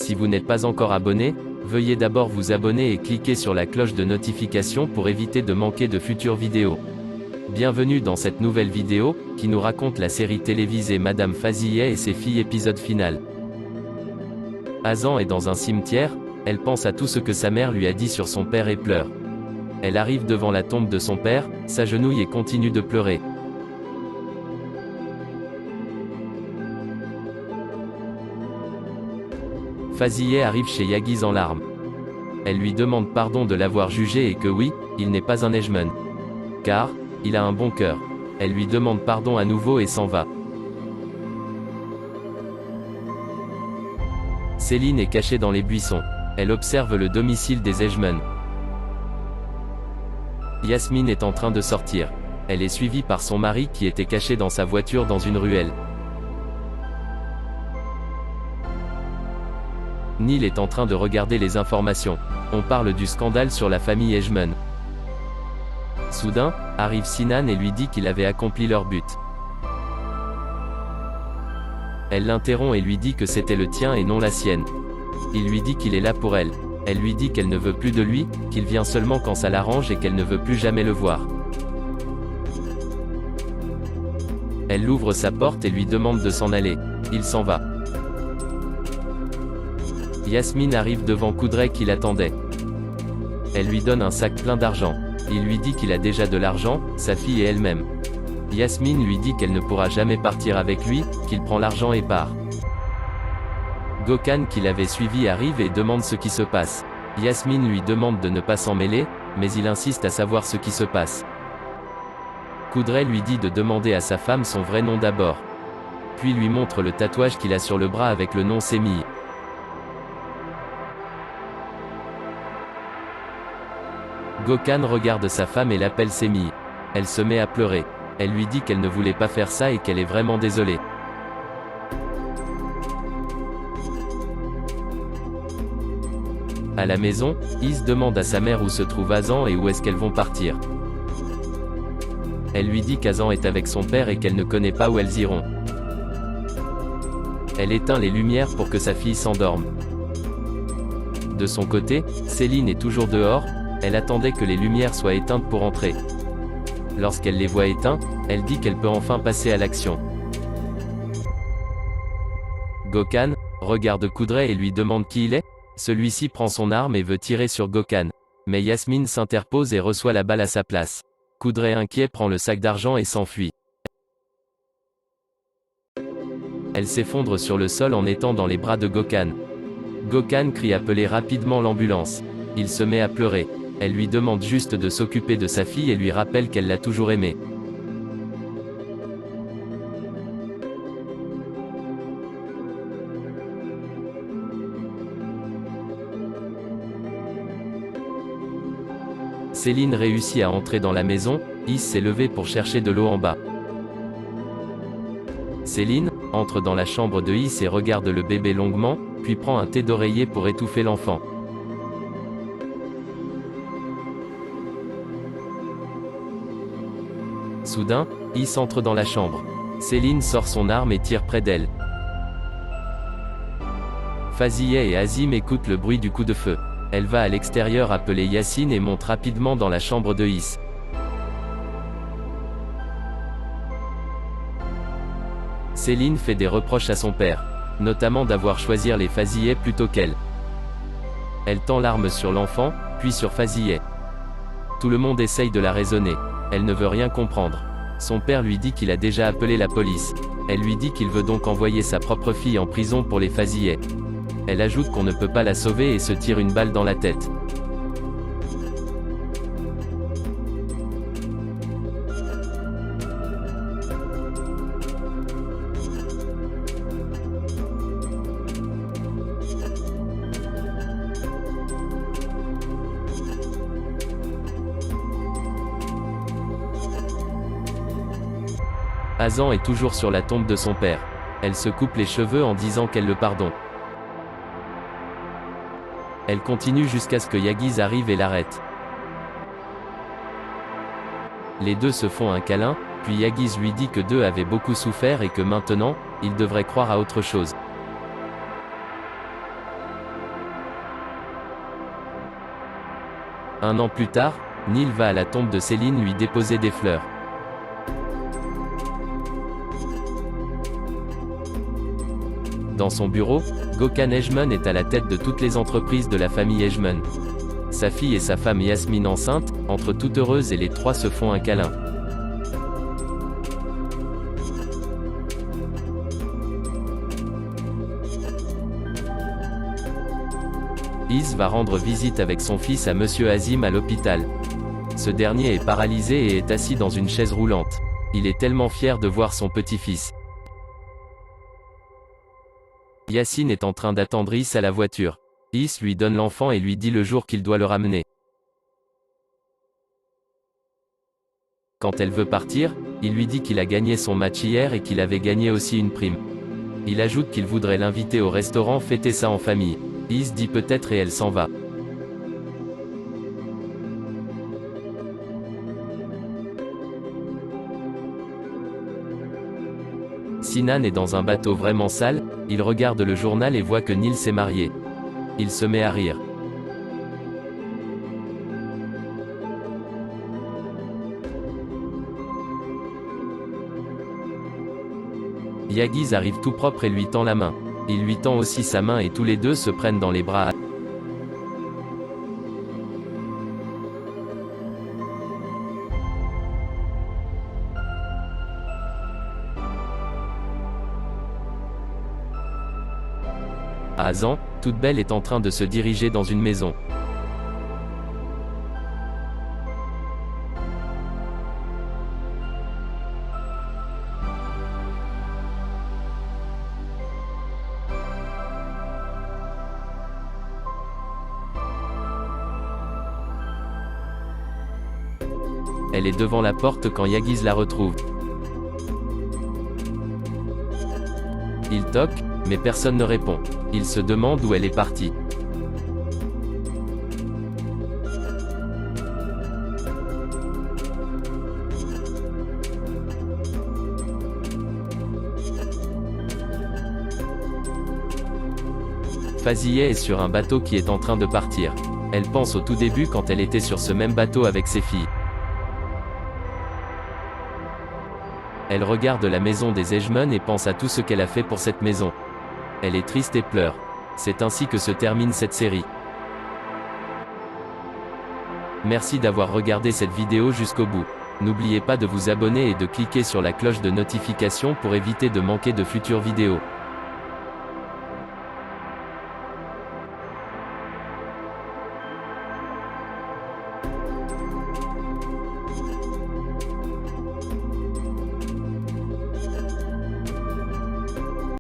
Si vous n'êtes pas encore abonné, veuillez d'abord vous abonner et cliquer sur la cloche de notification pour éviter de manquer de futures vidéos. Bienvenue dans cette nouvelle vidéo, qui nous raconte la série télévisée Madame Fazillet et ses filles épisode final. Hazan est dans un cimetière, elle pense à tout ce que sa mère lui a dit sur son père et pleure. Elle arrive devant la tombe de son père, s'agenouille et continue de pleurer. Fazillet arrive chez Yagiz en larmes. Elle lui demande pardon de l'avoir jugé et que oui, il n'est pas un Ejmen. Car, il a un bon cœur. Elle lui demande pardon à nouveau et s'en va. Céline est cachée dans les buissons. Elle observe le domicile des Ejmen. Yasmine est en train de sortir. Elle est suivie par son mari qui était caché dans sa voiture dans une ruelle. Neil est en train de regarder les informations. On parle du scandale sur la famille Ejmen. Soudain, arrive Sinan et lui dit qu'il avait accompli leur but. Elle l'interrompt et lui dit que c'était le tien et non la sienne. Il lui dit qu'il est là pour elle. Elle lui dit qu'elle ne veut plus de lui, qu'il vient seulement quand ça l'arrange et qu'elle ne veut plus jamais le voir. Elle ouvre sa porte et lui demande de s'en aller. Il s'en va. Yasmine arrive devant Koudray qui l'attendait. Elle lui donne un sac plein d'argent. Il lui dit qu'il a déjà de l'argent, sa fille et elle-même. Yasmine lui dit qu'elle ne pourra jamais partir avec lui, qu'il prend l'argent et part. Gökhan qui l'avait suivi arrive et demande ce qui se passe. Yasmine lui demande de ne pas s'en mêler, mais il insiste à savoir ce qui se passe. Koudray lui dit de demander à sa femme son vrai nom d'abord. Puis lui montre le tatouage qu'il a sur le bras avec le nom Semih. Gökhan regarde sa femme et l'appelle Semih. Elle se met à pleurer. Elle lui dit qu'elle ne voulait pas faire ça et qu'elle est vraiment désolée. À la maison, Is demande à sa mère où se trouve Hazan et où est-ce qu'elles vont partir. Elle lui dit qu'Hazan est avec son père et qu'elle ne connaît pas où elles iront. Elle éteint les lumières pour que sa fille s'endorme. De son côté, Céline est toujours dehors, elle attendait que les lumières soient éteintes pour entrer. Lorsqu'elle les voit éteints, elle dit qu'elle peut enfin passer à l'action. Gökhan regarde Koudray et lui demande qui il est. Celui-ci prend son arme et veut tirer sur Gökhan. Mais Yasmine s'interpose et reçoit la balle à sa place. Koudray inquiet prend le sac d'argent et s'enfuit. Elle s'effondre sur le sol en étant dans les bras de Gökhan. Gökhan crie appeler rapidement l'ambulance. Il se met à pleurer. Elle lui demande juste de s'occuper de sa fille et lui rappelle qu'elle l'a toujours aimée. Céline réussit à entrer dans la maison, Is s'est levé pour chercher de l'eau en bas. Céline entre dans la chambre de Is et regarde le bébé longuement, puis prend un thé d'oreiller pour étouffer l'enfant. Soudain, Is entre dans la chambre. Céline sort son arme et tire près d'elle. Fazillet et Azim écoutent le bruit du coup de feu. Elle va à l'extérieur appeler Yassine et monte rapidement dans la chambre de Is. Céline fait des reproches à son père, notamment d'avoir choisi les Fazillet plutôt qu'elle. Elle tend l'arme sur l'enfant, puis sur Fazillet. Tout le monde essaye de la raisonner. Elle ne veut rien comprendre. Son père lui dit qu'il a déjà appelé la police. Elle lui dit qu'il veut donc envoyer sa propre fille en prison pour les Fazillet. Elle ajoute qu'on ne peut pas la sauver et se tire une balle dans la tête. Hazan est toujours sur la tombe de son père. Elle se coupe les cheveux en disant qu'elle le pardonne. Elle continue jusqu'à ce que Yagiz arrive et l'arrête. Les deux se font un câlin, puis Yagiz lui dit que d'eux avaient beaucoup souffert et que maintenant, il devrait croire à autre chose. Un an plus tard, Neil va à la tombe de Céline lui déposer des fleurs. Dans son bureau, Gökhan Ejmen est à la tête de toutes les entreprises de la famille Ejmen. Sa fille et sa femme Yasmine enceinte, entrent toutes heureuses et les trois se font un câlin. Is va rendre visite avec son fils à Monsieur Azim à l'hôpital. Ce dernier est paralysé et est assis dans une chaise roulante. Il est tellement fier de voir son petit-fils. Yassine est en train d'attendre Is à la voiture. Is lui donne l'enfant et lui dit le jour qu'il doit le ramener. Quand elle veut partir, il lui dit qu'il a gagné son match hier et qu'il avait gagné aussi une prime. Il ajoute qu'il voudrait l'inviter au restaurant fêter ça en famille. Is dit peut-être et elle s'en va. Sinan est dans un bateau vraiment sale, il regarde le journal et voit que Neil s'est marié. Il se met à rire. Yagiz arrive tout propre et lui tend la main. Il lui tend aussi sa main et tous les deux se prennent dans les bras. Hazan, toute belle, est en train de se diriger dans une maison. Elle est devant la porte quand Yagiz la retrouve. Il toque, mais personne ne répond. Il se demande où elle est partie. Faziyeh est sur un bateau qui est en train de partir. Elle pense au tout début quand elle était sur ce même bateau avec ses filles. Elle regarde la maison des Ejmen et pense à tout ce qu'elle a fait pour cette maison. Elle est triste et pleure. C'est ainsi que se termine cette série. Merci d'avoir regardé cette vidéo jusqu'au bout. N'oubliez pas de vous abonner et de cliquer sur la cloche de notification pour éviter de manquer de futures vidéos.